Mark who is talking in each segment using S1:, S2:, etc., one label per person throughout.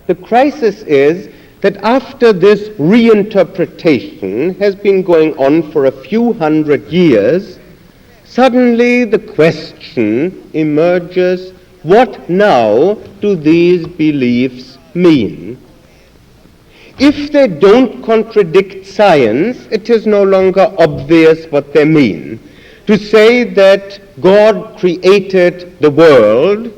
S1: The crisis is that after this reinterpretation has been going on for a few hundred years, suddenly the question emerges, what now do these beliefs mean? If they don't contradict science, it is no longer obvious what they mean. To say that God created the world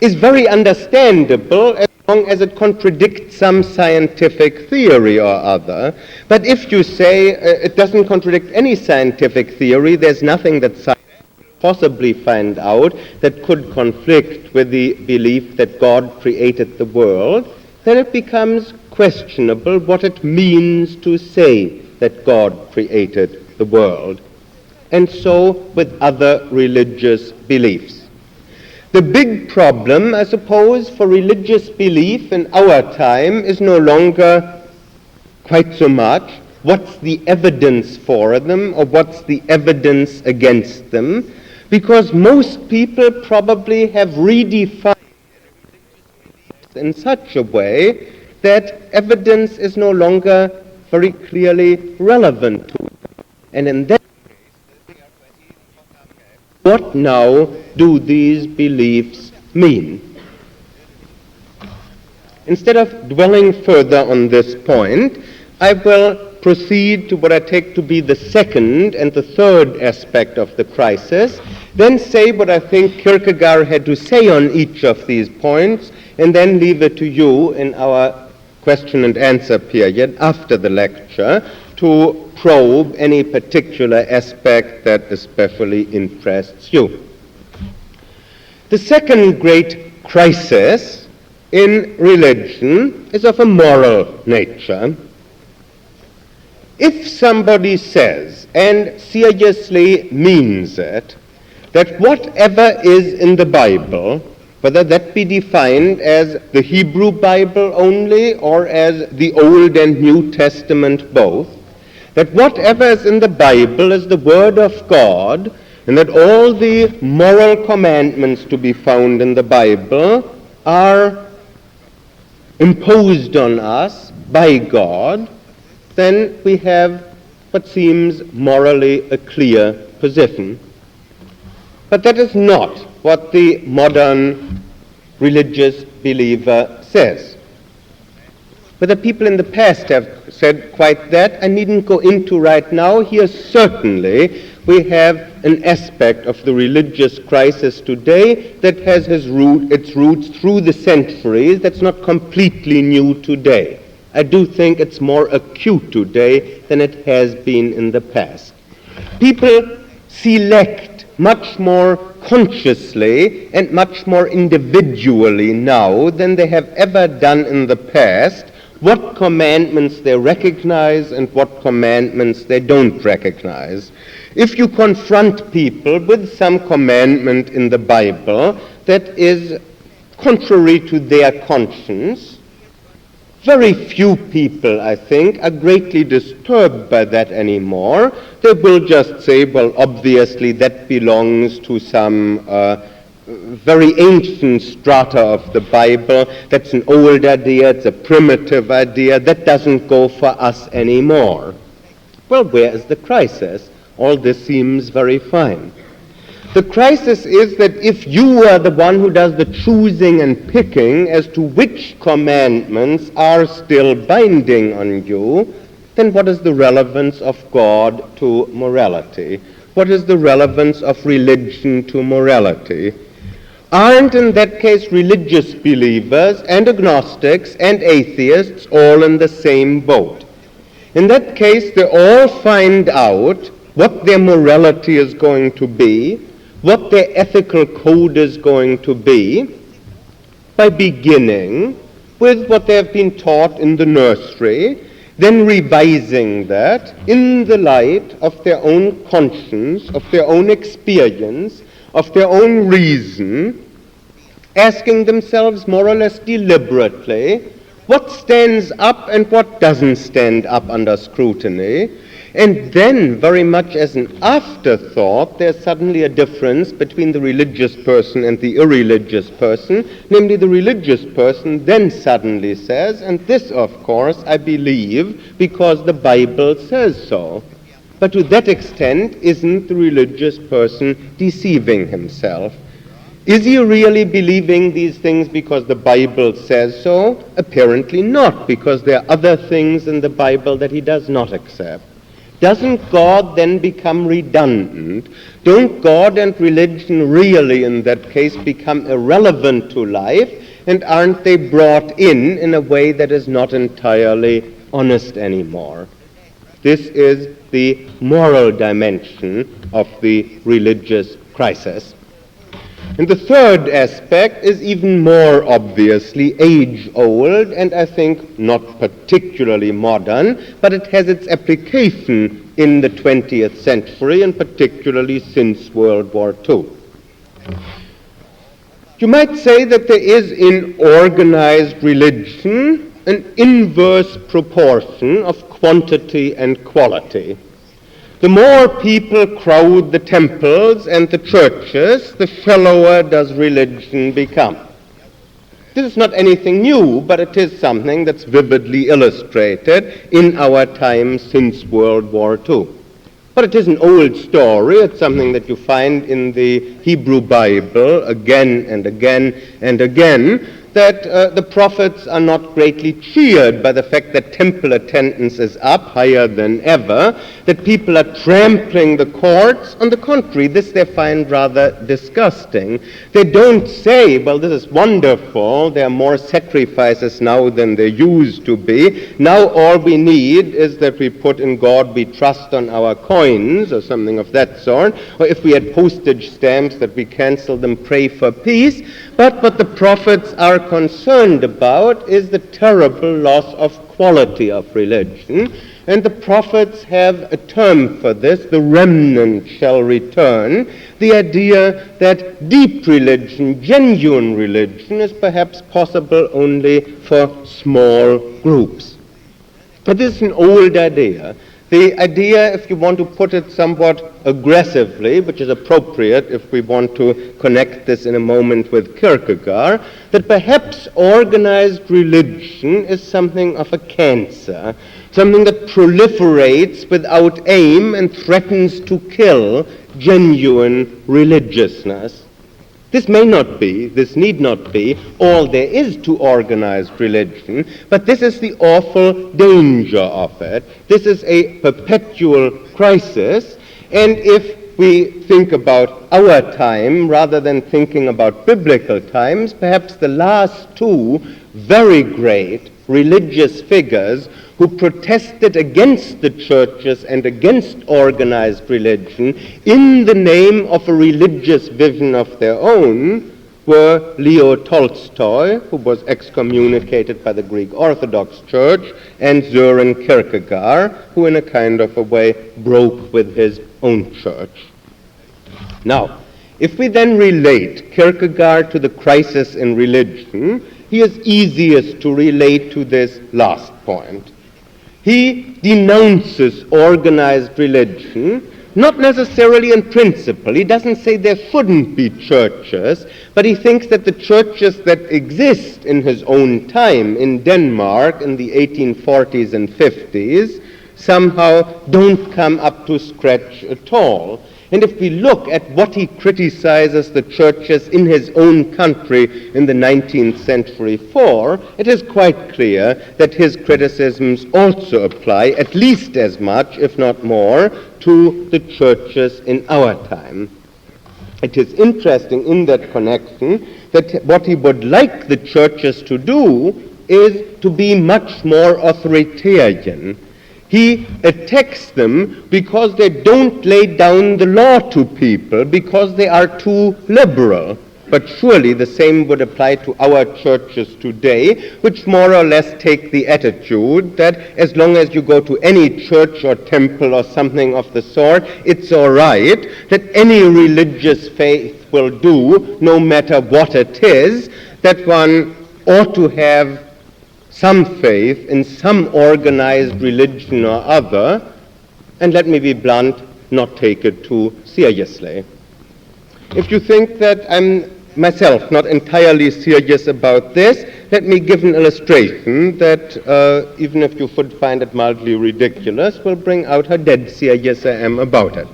S1: is very understandable as long as it contradicts some scientific theory or other. But if you say it doesn't contradict any scientific theory, there's nothing that science could possibly find out that could conflict with the belief that God created the world, then it becomes questionable what it means to say that God created the world. And so with other religious beliefs. The big problem, I suppose, for religious belief in our time is no longer quite so much what's the evidence for them or what's the evidence against them, because most people probably have redefined in such a way that evidence is no longer very clearly relevant to them. And in that case, what now do these beliefs mean? Instead of dwelling further on this point, I will proceed to what I take to be the second and the third aspect of the crisis, then say what I think Kierkegaard had to say on each of these points, and then leave it to you in our question and answer period after the lecture to probe any particular aspect that especially interests you. The second great crisis in religion is of a moral nature. If somebody says, and seriously means it, that whatever is in the Bible, whether that be defined as the Hebrew Bible only or as the Old and New Testament both, that whatever is in the Bible is the Word of God, and that all the moral commandments to be found in the Bible are imposed on us by God, then we have what seems morally a clear position. But that is not what the modern religious believer says. Whether people in the past have said quite that, I needn't go into right now. Here certainly we have an aspect of the religious crisis today that has its roots through the centuries, that's not completely new today. I do think it's more acute today than it has been in the past. People select much more consciously and much more individually now than they have ever done in the past what commandments they recognize and what commandments they don't recognize. If you confront people with some commandment in the Bible that is contrary to their conscience, very few people, I think, are greatly disturbed by that anymore. They will just say, well, obviously that belongs to some very ancient strata of the Bible. That's an old idea, it's a primitive idea. That doesn't go for us anymore. Well, where is the crisis? All this seems very fine. The crisis is that if you are the one who does the choosing and picking as to which commandments are still binding on you, then what is the relevance of God to morality? What is the relevance of religion to morality? Aren't in that case religious believers and agnostics and atheists all in the same boat? In that case, they all find out what their morality is going to be, what their ethical code is going to be, by beginning with what they have been taught in the nursery, then revising that in the light of their own conscience, of their own experience, of their own reason, asking themselves more or less deliberately what stands up and what doesn't stand up under scrutiny. And then, very much as an afterthought, there's suddenly a difference between the religious person and the irreligious person. Namely, the religious person then suddenly says, and this, of course, I believe because the Bible says so. But to that extent, isn't the religious person deceiving himself? Is he really believing these things because the Bible says so? Apparently not, because there are other things in the Bible that he does not accept. Doesn't God then become redundant? Don't God and religion really, in that case, become irrelevant to life? And aren't they brought in a way that is not entirely honest anymore? This is the moral dimension of the religious crisis. And the third aspect is even more obviously age-old, and I think not particularly modern, but it has its application in the 20th century, and particularly since World War II. You might say that there is in organized religion an inverse proportion of quantity and quality. The more people crowd the temples and the churches, the shallower does religion become. This is not anything new, but it is something that's vividly illustrated in our time since World War II. But it is an old story. It's something that you find in the Hebrew Bible again and again and again, that the prophets are not greatly cheered by the fact that temple attendance is up higher than ever, that people are trampling the courts. On the contrary, this they find rather disgusting. They don't say, well, this is wonderful, there are more sacrifices now than there used to be. Now all we need is that we put in God we trust on our coins, or something of that sort, or if we had postage stamps that we cancel them, pray for peace. But what the prophets are concerned about is the terrible loss of quality of religion. And the prophets have a term for this, the remnant shall return, the idea that deep religion, genuine religion, is perhaps possible only for small groups. But this is an old idea. The idea, if you want to put it somewhat aggressively, which is appropriate if we want to connect this in a moment with Kierkegaard, that perhaps organized religion is something of a cancer, something that proliferates without aim and threatens to kill genuine religiousness. This may not be, this need not be, all there is to organized religion, but this is the awful danger of it. This is a perpetual crisis, and if we think about our time rather than thinking about biblical times, perhaps the last two very great religious figures who protested against the churches and against organized religion in the name of a religious vision of their own were Leo Tolstoy, who was excommunicated by the Greek Orthodox Church, and Soren Kierkegaard, who in a kind of a way broke with his own church. Now, if we then relate Kierkegaard to the crisis in religion, he is easiest to relate to this last point. He denounces organized religion, not necessarily in principle. He doesn't say there shouldn't be churches, but he thinks that the churches that exist in his own time in Denmark in the 1840s and 50s somehow don't come up to scratch at all. And if we look at what he criticizes the churches in his own country in the 19th century for, it is quite clear that his criticisms also apply at least as much, if not more, to the churches in our time. It is interesting in that connection that what he would like the churches to do is to be much more authoritarian. He attacks them because they don't lay down the law to people, because they are too liberal. But surely the same would apply to our churches today, which more or less take the attitude that as long as you go to any church or temple or something of the sort, it's all right, that any religious faith will do, no matter what it is, that one ought to have some faith in some organized religion or other, and let me be blunt, not take it too seriously. If you think that I'm myself not entirely serious about this, let me give an illustration that, even if you would find it mildly ridiculous, will bring out how dead serious I am about it.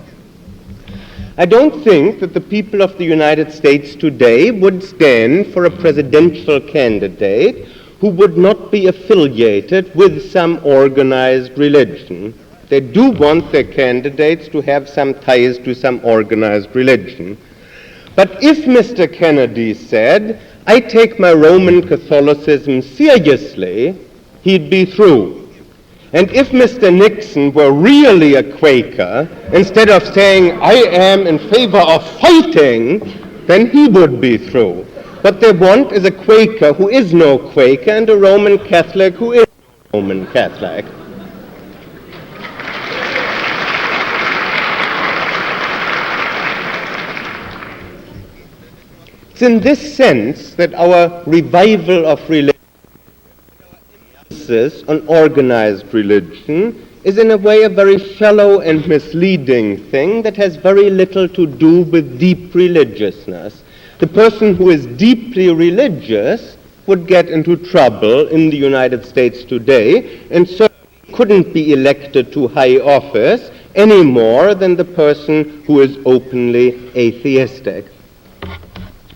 S1: I don't think that the people of the United States today would stand for a presidential candidate who would not be affiliated with some organized religion. They do want their candidates to have some ties to some organized religion. But if Mr. Kennedy said, I take my Roman Catholicism seriously, he'd be through. And if Mr. Nixon were really a Quaker, instead of saying, I am in favor of fighting, then he would be through. What they want is a Quaker who is no Quaker and a Roman Catholic who is no Roman Catholic. It's in this sense that our revival of religion, emphasis on organized religion, is in a way a very shallow and misleading thing that has very little to do with deep religiousness. The person who is deeply religious would get into trouble in the United States today and certainly couldn't be elected to high office any more than the person who is openly atheistic.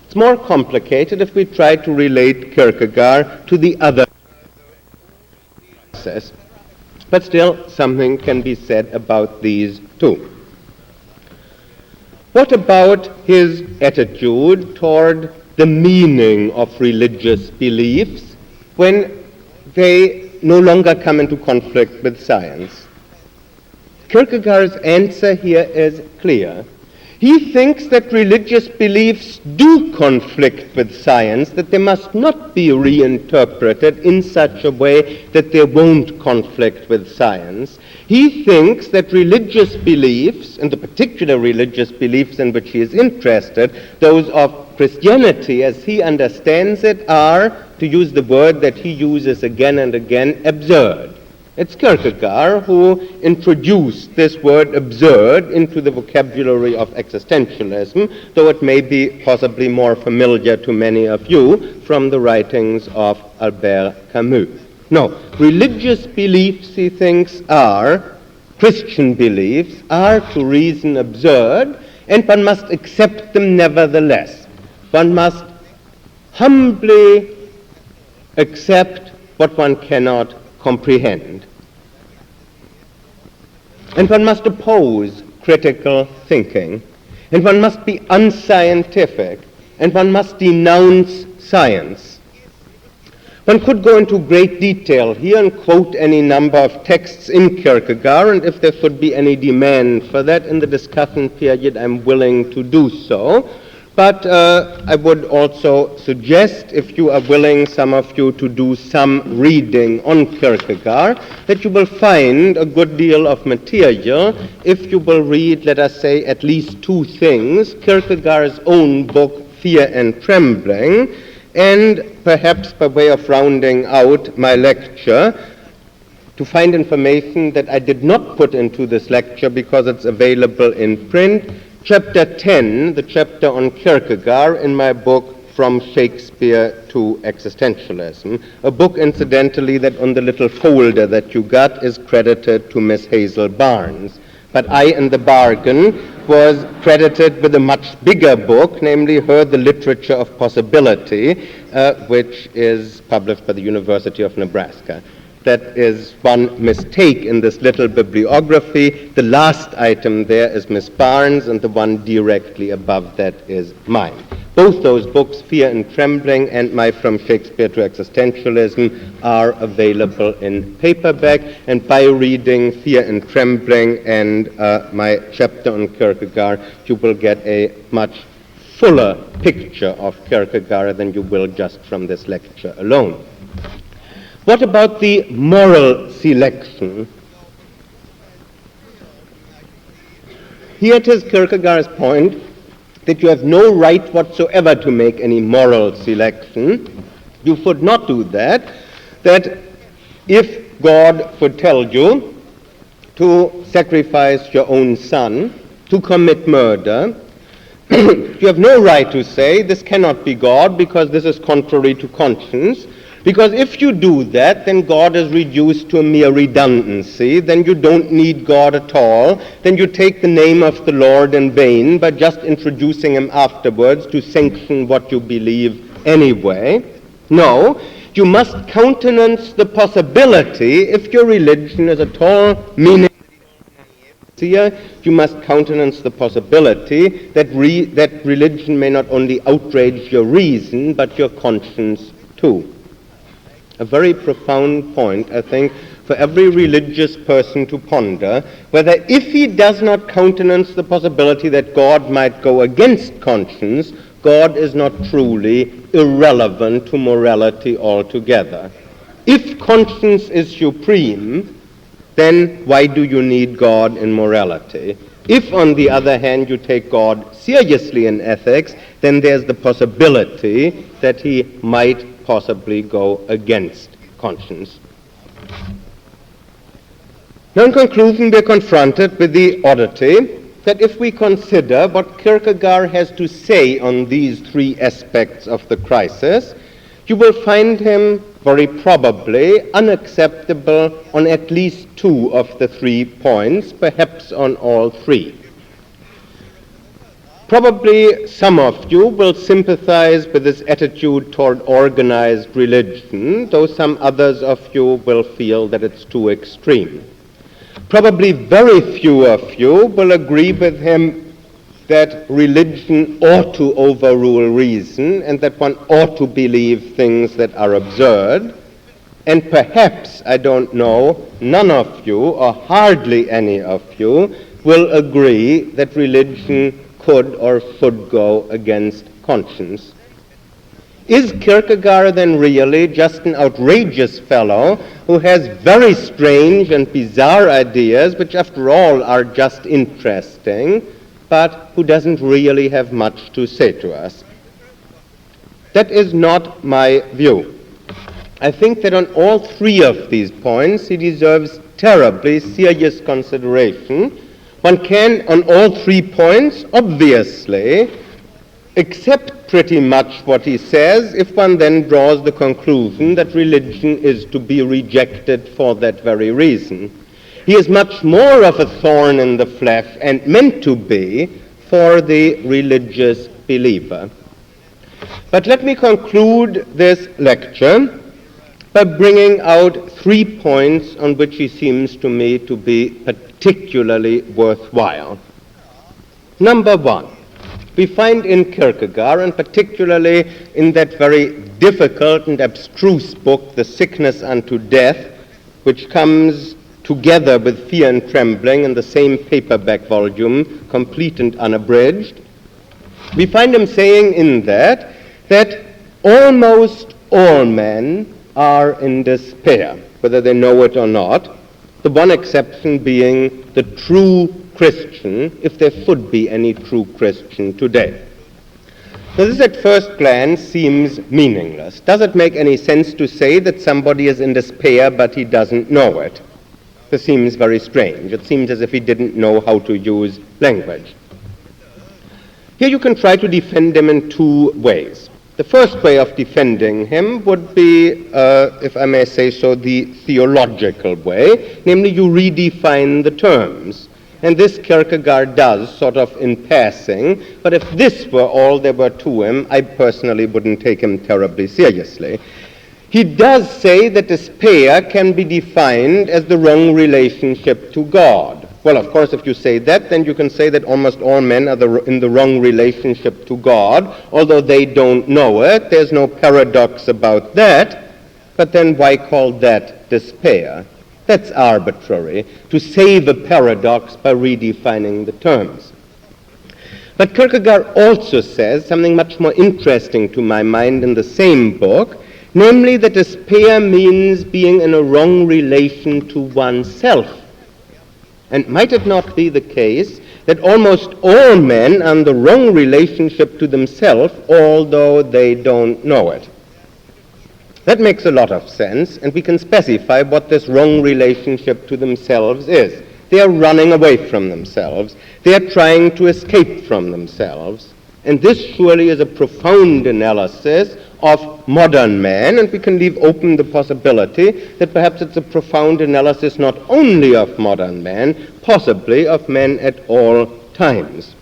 S1: It's more complicated if we try to relate Kierkegaard to the other process, but still something can be said about these two. What about his attitude toward the meaning of religious beliefs when they no longer come into conflict with science? Kierkegaard's answer here is clear. He thinks that religious beliefs do conflict with science, that they must not be reinterpreted in such a way that they won't conflict with science. He thinks that religious beliefs, and the particular religious beliefs in which he is interested, those of Christianity as he understands it, are, to use the word that he uses again and again, absurd. It's Kierkegaard who introduced this word absurd into the vocabulary of existentialism, though it may be possibly more familiar to many of you from the writings of Albert Camus. No, religious beliefs, he thinks, Christian beliefs, are to reason absurd, and one must accept them nevertheless. One must humbly accept what one cannot comprehend. And one must oppose critical thinking. And one must be unscientific. And one must denounce science. One could go into great detail here and quote any number of texts in Kierkegaard, and if there should be any demand for that in the discussion period, I'm willing to do so. But I would also suggest, if you are willing, some of you, to do some reading on Kierkegaard, that you will find a good deal of material if you will read, let us say, at least two things: Kierkegaard's own book, Fear and Trembling, and perhaps by way of rounding out my lecture, to find information that I did not put into this lecture because it's available in print, Chapter 10, the chapter on Kierkegaard in my book From Shakespeare to Existentialism, a book, incidentally, that on the little folder that you got is credited to Miss Hazel Barnes. But I, in the bargain, was credited with a much bigger book, namely her The Literature of Possibility, which is published by the University of Nebraska. That is one mistake in this little bibliography. The last item there is Miss Barnes, and the one directly above that is mine. Both those books, Fear and Trembling and my From Shakespeare to Existentialism, are available in paperback, and by reading Fear and Trembling and my chapter on Kierkegaard, you will get a much fuller picture of Kierkegaard than you will just from this lecture alone. What about the moral selection? Here it is Kierkegaard's point that you have no right whatsoever to make any moral selection. You should not do that. That if God would tell you to sacrifice your own son, to commit murder, you have no right to say this cannot be God because this is contrary to conscience. Because if you do that, then God is reduced to a mere redundancy. Then you don't need God at all. Then you take the name of the Lord in vain by just introducing him afterwards to sanction what you believe anyway. No, you must countenance the possibility, if your religion is at all meaningful, you must countenance the possibility that religion may not only outrage your reason, but your conscience too. A very profound point, I think, for every religious person to ponder, whether if he does not countenance the possibility that God might go against conscience, God is not truly irrelevant to morality altogether. If conscience is supreme, then why do you need God in morality? If, on the other hand, you take God seriously in ethics, then there's the possibility that he might possibly go against conscience. Now, in conclusion, we are confronted with the oddity that if we consider what Kierkegaard has to say on these three aspects of the crisis, you will find him very probably unacceptable on at least two of the 3 points, perhaps on all three. Probably some of you will sympathize with his attitude toward organized religion, though some others of you will feel that it's too extreme. Probably very few of you will agree with him that religion ought to overrule reason and that one ought to believe things that are absurd. And perhaps, I don't know, none of you, or hardly any of you, will agree that religion could or should go against conscience. Is Kierkegaard then really just an outrageous fellow who has very strange and bizarre ideas, which after all are just interesting, but who doesn't really have much to say to us? That is not my view. I think that on all three of these points he deserves terribly serious consideration. One can, on all 3 points, obviously, accept pretty much what he says if one then draws the conclusion that religion is to be rejected for that very reason. He is much more of a thorn in the flesh, and meant to be, for the religious believer. But let me conclude this lecture by bringing out 3 points on which he seems to me to be particularly worthwhile. Number 1, we find in Kierkegaard, and particularly in that very difficult and abstruse book, The Sickness Unto Death, which comes together with Fear and Trembling in the same paperback volume, complete and unabridged, we find him saying in that almost all men are in despair, whether they know it or not, the one exception being the true Christian, if there should be any true Christian today. Now, this at first glance seems meaningless. Does it make any sense to say that somebody is in despair but he doesn't know it? This seems very strange. It seems as if he didn't know how to use language. Here you can try to defend him in 2 ways. The first way of defending him would be, if I may say so, the theological way, namely you redefine the terms. And this Kierkegaard does, sort of in passing, but if this were all there were to him, I personally wouldn't take him terribly seriously. He does say that despair can be defined as the wrong relationship to God. Well, of course, if you say that, then you can say that almost all men are in the wrong relationship to God, although they don't know it. There's no paradox about that. But then why call that despair? That's arbitrary, to save a paradox by redefining the terms. But Kierkegaard also says something much more interesting to my mind in the same book, namely that despair means being in a wrong relation to oneself. And might it not be the case that almost all men are in the wrong relationship to themselves, although they don't know it? That makes a lot of sense, and we can specify what this wrong relationship to themselves is. They are running away from themselves. They are trying to escape from themselves. And this surely is a profound analysis of modern man, and we can leave open the possibility that perhaps it's a profound analysis not only of modern man, possibly of men at all times.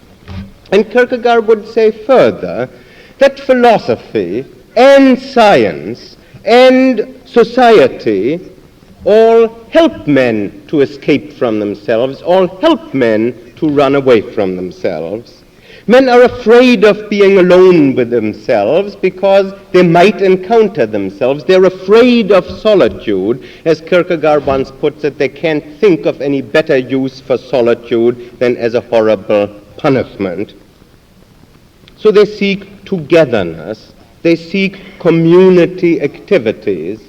S1: And Kierkegaard would say further that philosophy and science and society all help men to escape from themselves, all help men to run away from themselves. Men are afraid of being alone with themselves because they might encounter themselves. They're afraid of solitude. As Kierkegaard once puts it, they can't think of any better use for solitude than as a horrible punishment. So they seek togetherness. They seek community activities,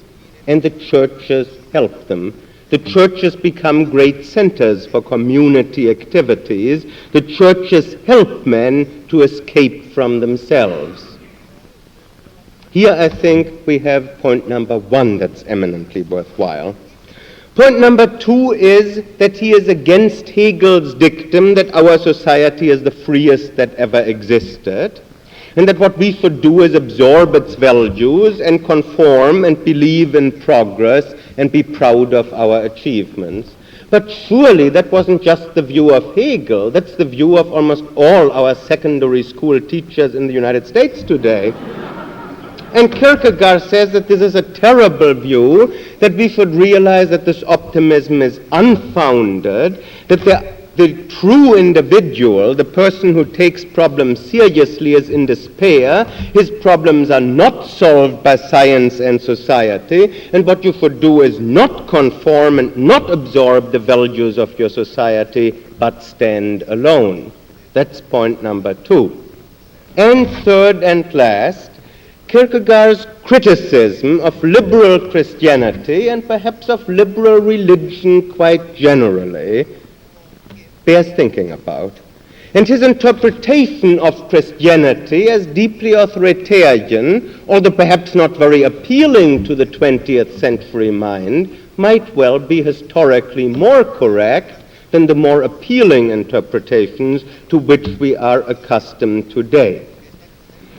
S1: and the churches help them. The churches become great centers for community activities. The churches help men to escape from themselves. Here I think we have point number one that's eminently worthwhile. Point number two is that he is against Hegel's dictum that our society is the freest that ever existed, and that what we should do is absorb its values and conform and believe in progress and be proud of our achievements. But surely that wasn't just the view of Hegel. That's the view of almost all our secondary school teachers in the United States today. And Kierkegaard says that this is a terrible view, that we should realize that this optimism is unfounded, that the true individual, the person who takes problems seriously, is in despair. His problems are not solved by science and society, and what you should do is not conform and not absorb the values of your society, but stand alone. That's point number two. And third and last, Kierkegaard's criticism of liberal Christianity and perhaps of liberal religion quite generally bears thinking about. And his interpretation of Christianity as deeply authoritarian, although perhaps not very appealing to the 20th century mind, might well be historically more correct than the more appealing interpretations to which we are accustomed today.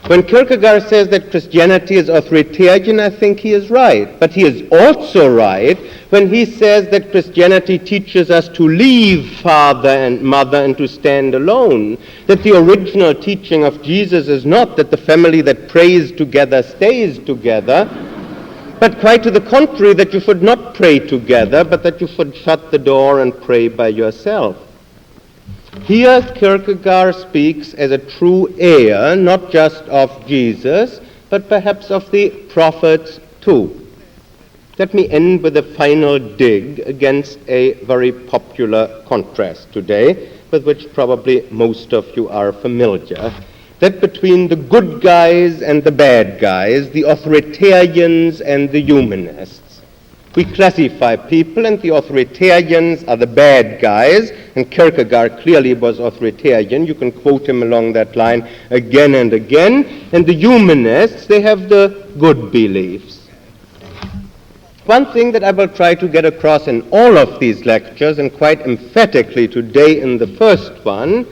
S1: When Kierkegaard says that Christianity is authoritarian, I think he is right. But he is also right when he says that Christianity teaches us to leave father and mother and to stand alone. That the original teaching of Jesus is not that the family that prays together stays together, but quite to the contrary, that you should not pray together, but that you should shut the door and pray by yourself. Here Kierkegaard speaks as a true heir, not just of Jesus, but perhaps of the prophets too. Let me end with a final dig against a very popular contrast today, with which probably most of you are familiar. That between the good guys and the bad guys, the authoritarians and the humanists. We classify people, and the authoritarians are the bad guys, and Kierkegaard clearly was authoritarian. You can quote him along that line again and again. And the humanists, they have the good beliefs. One thing that I will try to get across in all of these lectures, and quite emphatically today in the first one,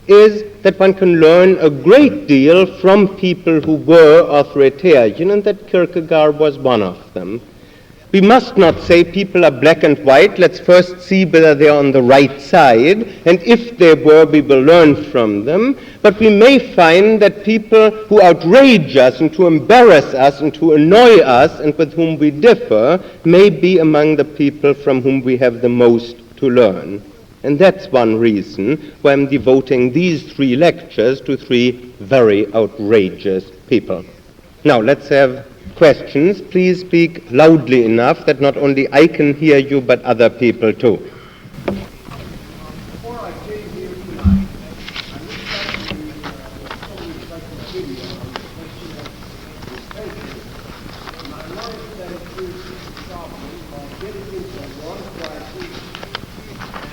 S1: is that one can learn a great deal from people who were authoritarian, and that Kierkegaard was one of them. We must not say people are black and white. Let's first see whether they are on the right side, and if they were, we will learn from them. But we may find that people who outrage us and to embarrass us and to annoy us and with whom we differ may be among the people from whom we have the most to learn. And that's one reason why I'm devoting these 3 lectures to 3 very outrageous people. Now, let's have questions. Please speak loudly enough that not only I can hear you, but other people too.
S2: Before I came here tonight, I looked at the encyclopedia on the question of dissension, and I noticed that it is the problem of getting into one crisis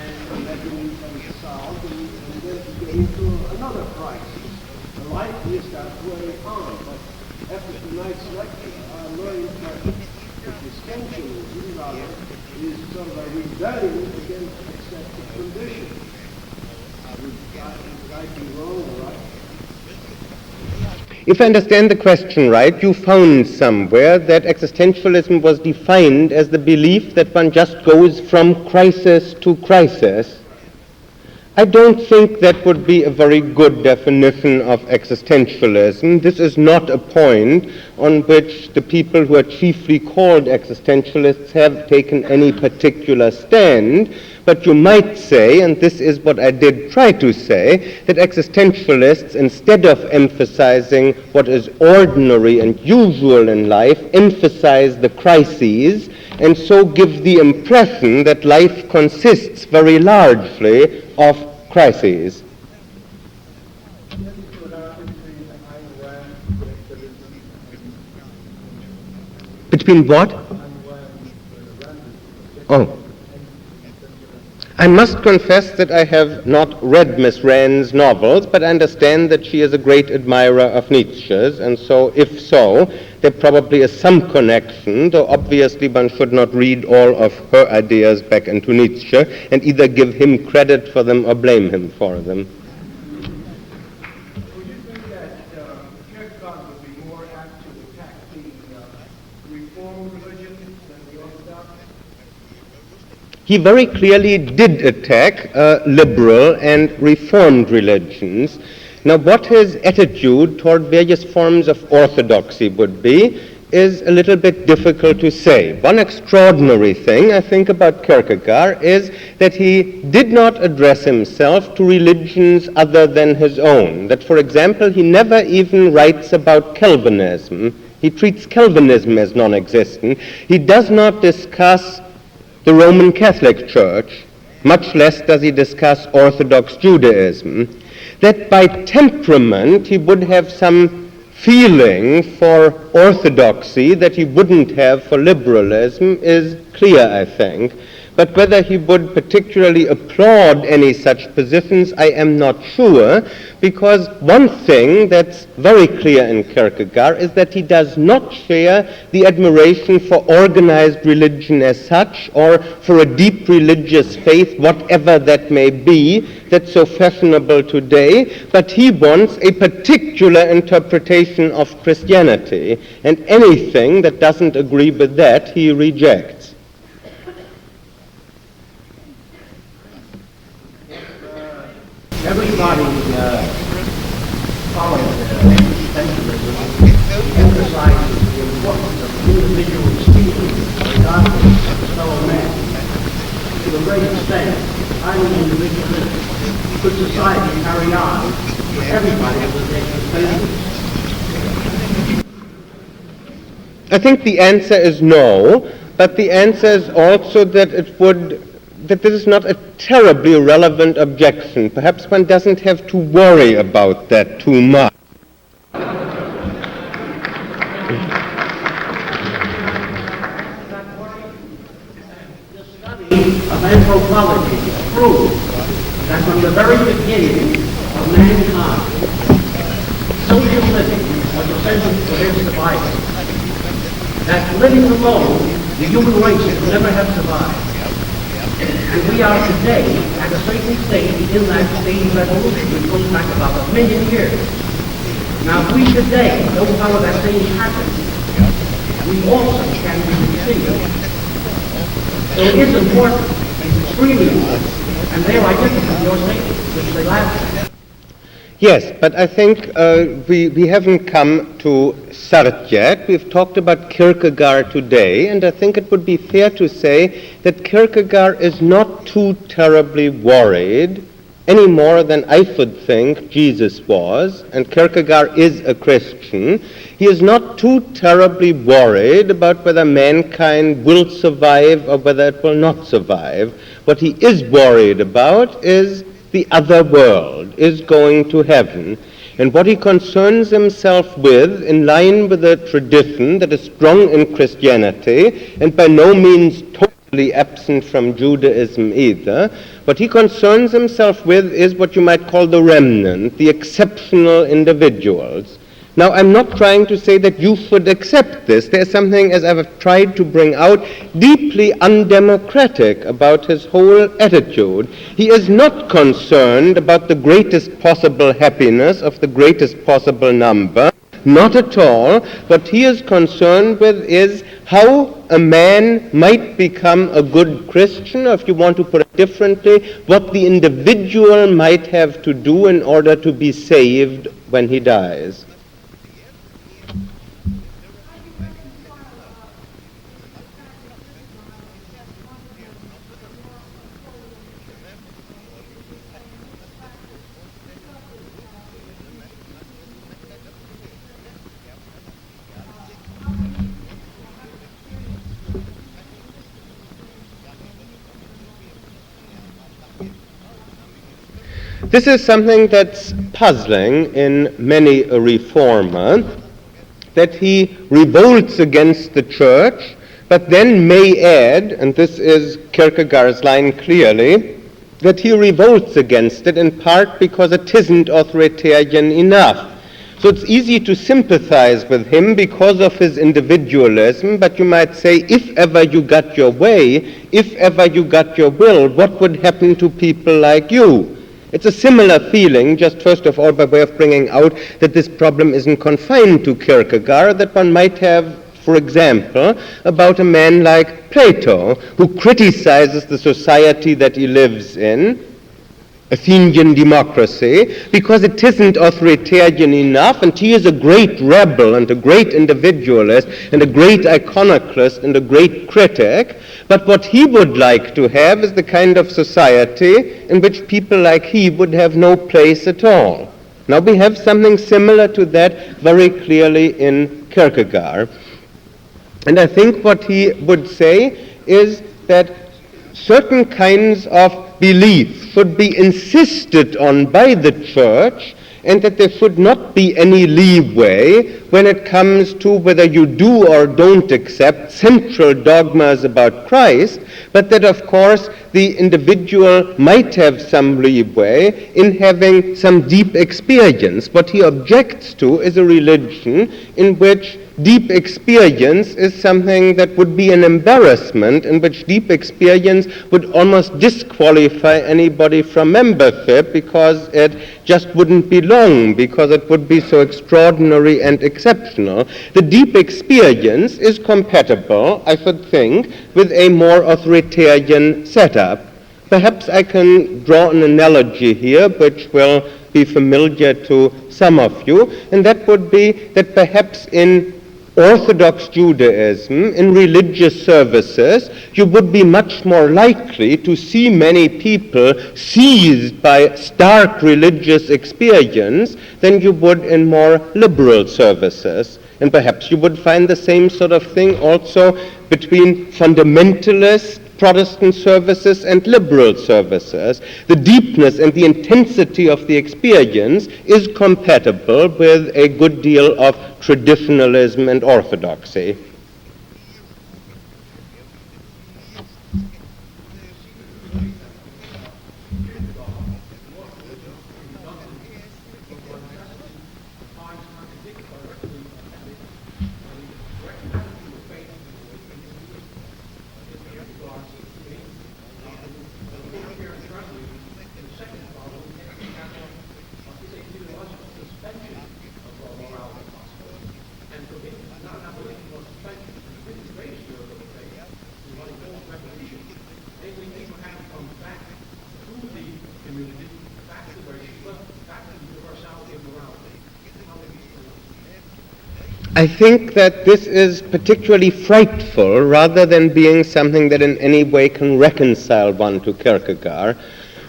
S2: and letting it solved, and then to get into another crisis. The life is that way on, but after tonight's lecture, I learned that Existentialism, rather, is sort of a rebellion against accepted conditions. Would I be wrong or right?
S1: If I understand the question right, you found somewhere that existentialism was defined as the belief that one just goes from crisis to crisis. I don't think that would be a very good definition of existentialism. This is not a point on which the people who are chiefly called existentialists have taken any particular stand, but you might say, and this is what I did try to say, that existentialists, instead of emphasizing what is ordinary and usual in life, emphasize the crises, and so give the impression that life consists very largely of crises. Between what? Oh. I must confess that I have not read Miss Rand's novels, but I understand that she is a great admirer of Nietzsche's, and so, if so, there probably is some connection, though obviously one should not read all of her ideas back into Nietzsche and either give him credit for them or blame him for them.
S2: Would you think that Kierkegaard would be more apt to attack the Reformed religion than the Orthodox?
S1: He very clearly did attack liberal and reformed religions. Now, what his attitude toward various forms of orthodoxy would be is a little bit difficult to say. One extraordinary thing I think about Kierkegaard is that he did not address himself to religions other than his own. That, for example, he never even writes about Calvinism. He treats Calvinism as non-existent. He does not discuss the Roman Catholic Church, much less does he discuss Orthodox Judaism. That by temperament he would have some feeling for orthodoxy that he wouldn't have for liberalism is clear, I think. But whether he would particularly applaud any such positions, I am not sure, because one thing that's very clear in Kierkegaard is that he does not share the admiration for organized religion as such, or for a deep religious faith, whatever that may be, that's so fashionable today, but he wants a particular interpretation of Christianity, and anything that doesn't agree with that he rejects.
S3: Everybody following existentialism emphasizes the importance of individual speaking regardless of his fellow man. To a great extent, highly individualistic, could society carry on with everybody as they suspended?
S1: I think the answer is no, but the answer is also that that this is not a terribly relevant objection. Perhaps one doesn't have to worry about that too much.
S3: The study of anthropology proves that from the very beginning of mankind, social living was essential for their survival. That living alone, the human race could never have survived. And we are today at a certain stage in that stage of evolution, which goes back about 1 million years. Now, if we today don't follow that same pattern, we also can be deceived. So it is important, it's extremely important, and they are identical to your statement, which they laugh at.
S1: Yes, but I think we haven't come to Sartre yet. We've talked about Kierkegaard today, and I think it would be fair to say that Kierkegaard is not too terribly worried, any more than I would think Jesus was, and Kierkegaard is a Christian. He is not too terribly worried about whether mankind will survive or whether it will not survive. What he is worried about is the other world, is going to heaven. And what he concerns himself with, in line with a tradition that is strong in Christianity, and by no means totally absent from Judaism either, what he concerns himself with is what you might call the remnant, the exceptional individuals. Now, I'm not trying to say that you should accept this. There's something, as I've tried to bring out, deeply undemocratic about his whole attitude. He is not concerned about the greatest possible happiness of the greatest possible number. Not at all. What he is concerned with is how a man might become a good Christian, or if you want to put it differently, what the individual might have to do in order to be saved when he dies. This is something that's puzzling in many a reformer, that he revolts against the church, but then may add, and this is Kierkegaard's line clearly, that he revolts against it in part because it isn't authoritarian enough. So it's easy to sympathize with him because of his individualism, but you might say, if ever you got your way, if ever you got your will, what would happen to people like you? It's a similar feeling, just first of all by way of bringing out that this problem isn't confined to Kierkegaard, that one might have, for example, about a man like Plato, who criticizes the society that he lives in, Athenian democracy, because it isn't authoritarian enough, and he is a great rebel and a great individualist and a great iconoclast and a great critic. But what he would like to have is the kind of society in which people like he would have no place at all. Now we have something similar to that very clearly in Kierkegaard. And I think what he would say is that certain kinds of belief should be insisted on by the church, and that there should not be any leeway when it comes to whether you do or don't accept central dogmas about Christ, but that, of course, the individual might have some leeway in having some deep experience. What he objects to is a religion in which deep experience is something that would be an embarrassment, in which deep experience would almost disqualify anybody from membership because it just wouldn't belong, because it would be so extraordinary and exceptional. The deep experience is compatible, I should think, with a more authoritarian setup. Perhaps I can draw an analogy here which will be familiar to some of you, and that would be that perhaps in Orthodox Judaism, in religious services, you would be much more likely to see many people seized by stark religious experience than you would in more liberal services. And perhaps you would find the same sort of thing also between fundamentalist Protestant services and liberal services. The deepness and the intensity of the experience is compatible with a good deal of traditionalism and orthodoxy. I think that this is particularly frightful rather than being something that in any way can reconcile one to Kierkegaard.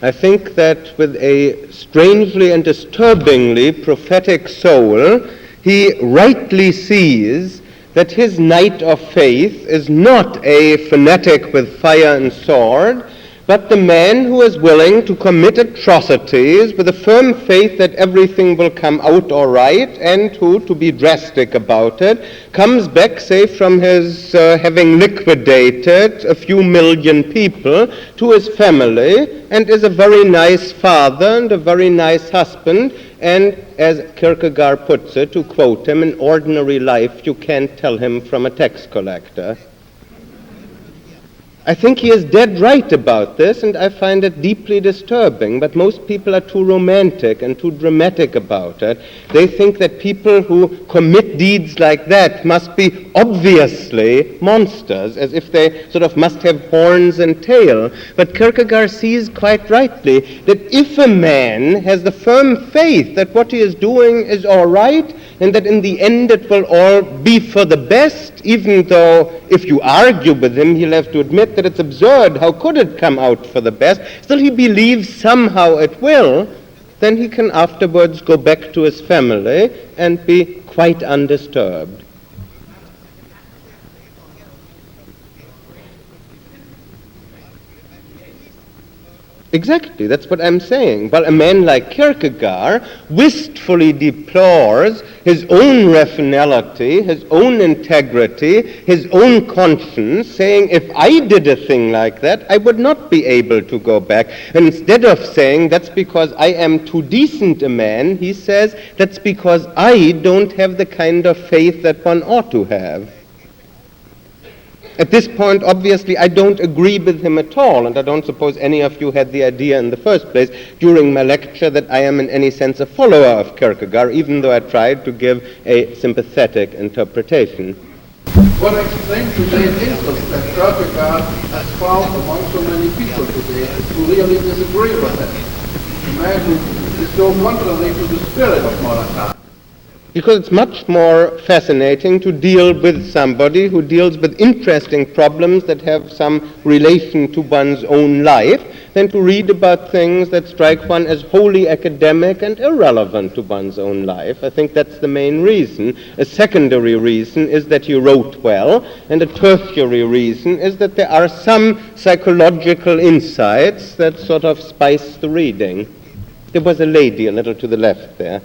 S1: I think that with a strangely and disturbingly prophetic soul, he rightly sees that his knight of faith is not a fanatic with fire and sword, but the man who is willing to commit atrocities with a firm faith that everything will come out all right, and who, to be drastic about it, comes back, say, from his having liquidated a few million people to his family, and is a very nice father and a very nice husband, and, as Kierkegaard puts it, to quote him, in ordinary life you can't tell him from a tax collector. I think he is dead right about this, and I find it deeply disturbing, but most people are too romantic and too dramatic about it. They think that people who commit deeds like that must be obviously monsters, as if they sort of must have horns and tail. But Kierkegaard sees quite rightly that if a man has the firm faith that what he is doing is all right, and that in the end it will all be for the best, even though if you argue with him, he'll have to admit that it's absurd. How could it come out for the best? Still, he believes somehow it will. Then he can afterwards go back to his family and be quite undisturbed. Exactly, that's what I'm saying. But a man like Kierkegaard wistfully deplores his own rationality, his own integrity, his own conscience, saying, if I did a thing like that, I would not be able to go back. And instead of saying, that's because I am too decent a man, he says, that's because I don't have the kind of faith that one ought to have. At this point, obviously, I don't agree with him at all, and I don't suppose any of you had the idea in the first place during my lecture that I am in any sense a follower of Kierkegaard, even though I tried to give a sympathetic interpretation.
S2: What explains today's interest that Kierkegaard has found among so many people today who really disagree with him? A man who is so contrary to the spirit of modern times.
S1: Because it's much more fascinating to deal with somebody who deals with interesting problems that have some relation to one's own life than to read about things that strike one as wholly academic and irrelevant to one's own life. I think that's the main reason. A secondary reason is that he wrote well, and a tertiary reason is that there are some psychological insights that sort of spice the reading. There was a lady a little to the left there.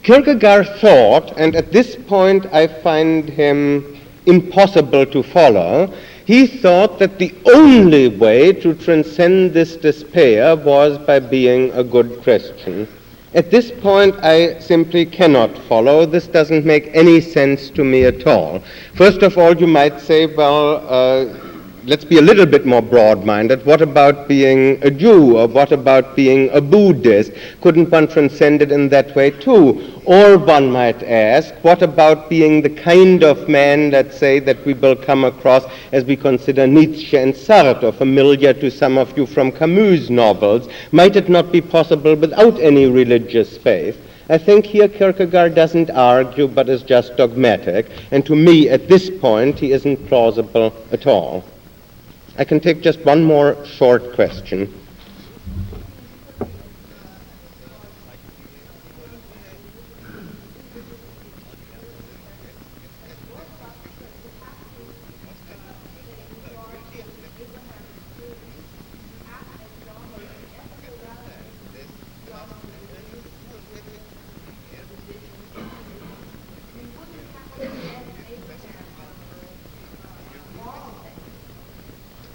S1: Kierkegaard thought, and at this point I find him impossible to follow, he thought that the only way to transcend this despair was by being a good Christian. At this point I simply cannot follow. This doesn't make any sense to me at all. First of all, you might say, well, let's be a little bit more broad-minded. What about being a Jew, or what about being a Buddhist? Couldn't one transcend it in that way too? Or one might ask, what about being the kind of man, let's say, that we will come across as we consider Nietzsche and Sartre, familiar to some of you from Camus' novels? Might it not be possible without any religious faith? I think here Kierkegaard doesn't argue, but is just dogmatic, and to me, at this point, he isn't plausible at all. I can take just one more short question.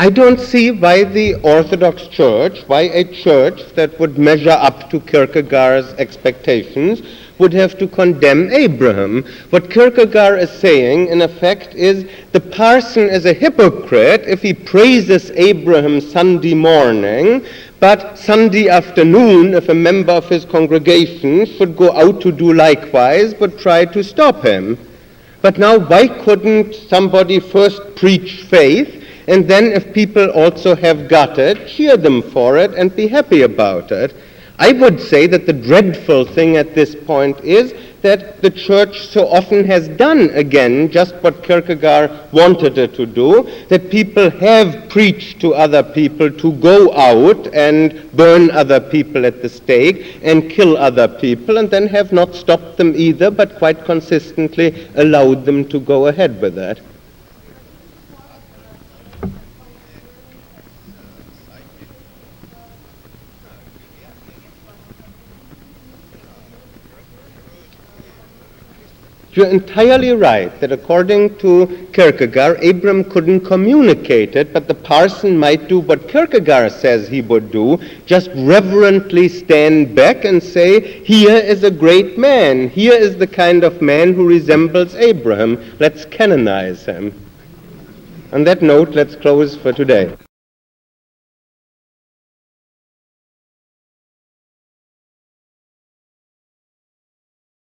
S1: I don't see why the Orthodox Church, why a church that would measure up to Kierkegaard's expectations, would have to condemn Abraham. What Kierkegaard is saying, in effect, is the parson is a hypocrite if he praises Abraham Sunday morning, but Sunday afternoon, if a member of his congregation should go out to do likewise, would try to stop him. But now, why couldn't somebody first preach faith, and then if people also have got it, cheer them for it and be happy about it? I would say that the dreadful thing at this point is that the church so often has done again just what Kierkegaard wanted it to do, that people have preached to other people to go out and burn other people at the stake and kill other people, and then have not stopped them either, but quite consistently allowed them to go ahead with that. You're entirely right that according to Kierkegaard, Abram couldn't communicate it, but the parson might do what Kierkegaard says he would do, just reverently stand back and say, here is a great man, here is the kind of man who resembles Abraham, let's canonize him. On that note, let's close for today.